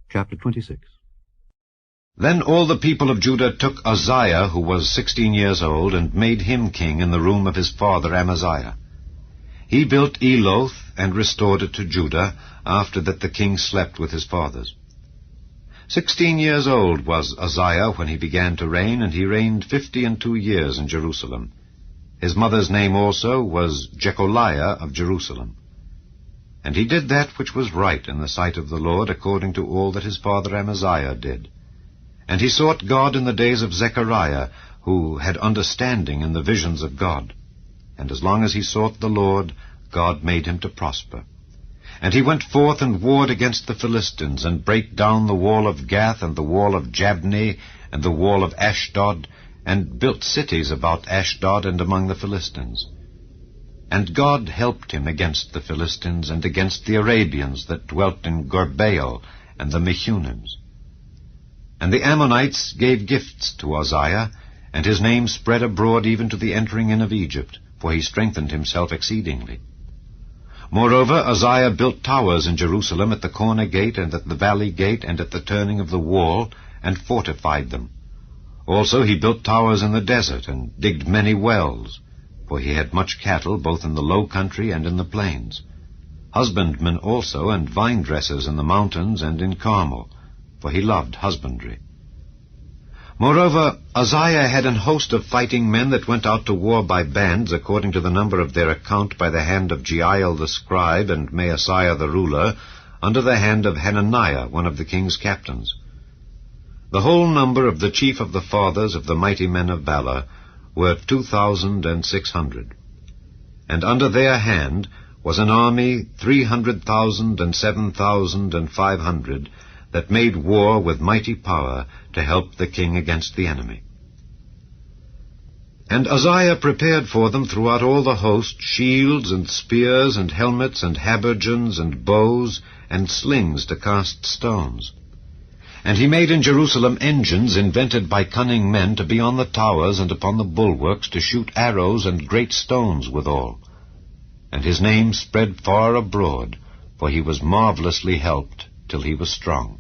Chapter 26. Then all the people of Judah took Uzziah, who was 16 years old, and made him king in the room of his father Amaziah. He built Eloth and restored it to Judah, after that the king slept with his fathers. 16 years old was Uzziah when he began to reign, and he reigned 52 years in Jerusalem. His mother's name also was Jecholiah of Jerusalem. And he did that which was right in the sight of the Lord, according to all that his father Amaziah did. And he sought God in the days of Zechariah, who had understanding in the visions of God. And as long as he sought the Lord, God made him to prosper. And he went forth and warred against the Philistines, and brake down the wall of Gath, and the wall of Jabneh, and the wall of Ashdod, and built cities about Ashdod and among the Philistines. And God helped him against the Philistines, and against the Arabians that dwelt in Gurbaal, and the Mehunims. And the Ammonites gave gifts to Uzziah, and his name spread abroad even to the entering in of Egypt, for he strengthened himself exceedingly. Moreover, Uzziah built towers in Jerusalem at the corner gate, and at the valley gate, and at the turning of the wall, and fortified them. Also he built towers in the desert, and digged many wells, for he had much cattle both in the low country and in the plains, husbandmen also, and vine-dressers in the mountains and in Carmel, for he loved husbandry. Moreover, Uzziah had an host of fighting men that went out to war by bands, according to the number of their account, by the hand of Jeiel the scribe and Maaseiah the ruler, under the hand of Hananiah, one of the king's captains. The whole number of the chief of the fathers of the mighty men of valor were 2,600. And under their hand was an army 300,000 and 7,500, that made war with mighty power to help the king against the enemy. And Uzziah prepared for them throughout all the host shields and spears and helmets and habergeons and bows and slings to cast stones. And he made in Jerusalem engines invented by cunning men to be on the towers and upon the bulwarks to shoot arrows and great stones withal. And his name spread far abroad, for he was marvelously helped till he was strong.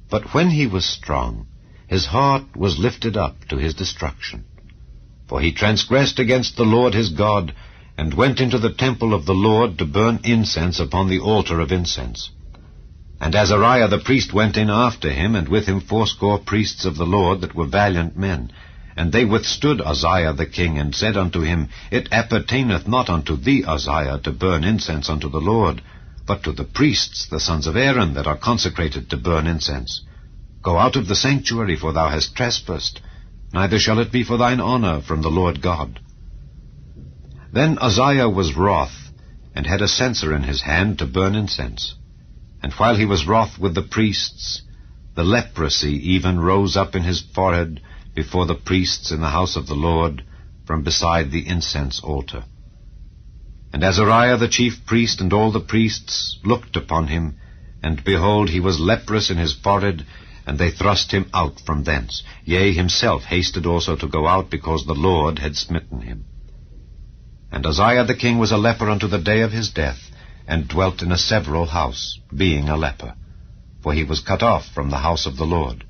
But when he was strong, his heart was lifted up to his destruction. For he transgressed against the Lord his God, and went into the temple of the Lord to burn incense upon the altar of incense. And Azariah the priest went in after him, and with him 80 priests of the Lord that were valiant men. And they withstood Uzziah the king, and said unto him, It appertaineth not unto thee, Uzziah, to burn incense unto the Lord, but to the priests, the sons of Aaron, that are consecrated to burn incense. Go out of the sanctuary, for thou hast trespassed, neither shall it be for thine honor from the Lord God. Then Uzziah was wroth, and had a censer in his hand to burn incense. And while he was wroth with the priests, the leprosy even rose up in his forehead before the priests in the house of the Lord, from beside the incense altar. And Azariah the chief priest and all the priests looked upon him, and behold, he was leprous in his forehead, and they thrust him out from thence. Yea, himself hasted also to go out, because the Lord had smitten him. And Uzziah the king was a leper unto the day of his death, and dwelt in a several house, being a leper, for he was cut off from the house of the Lord.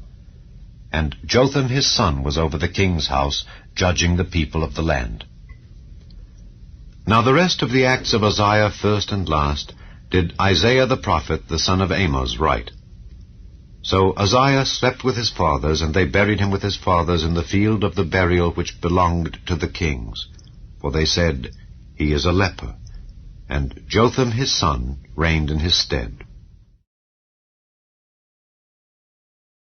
And Jotham his son was over the king's house, judging the people of the land. Now the rest of the acts of Uzziah, first and last, did Isaiah the prophet, the son of Amoz, write. So Uzziah slept with his fathers, and they buried him with his fathers in the field of the burial which belonged to the kings. For they said, He is a leper. And Jotham his son reigned in his stead.